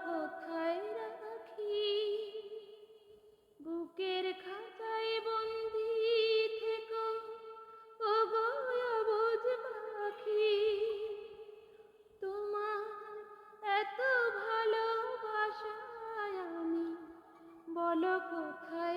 কোথায় রাখি, বুকের খাঁচায় বন্দি থেকো ওগো অবুঝ পাখি। তোমার এত ভালোবাসায় আমি বলো কোথায়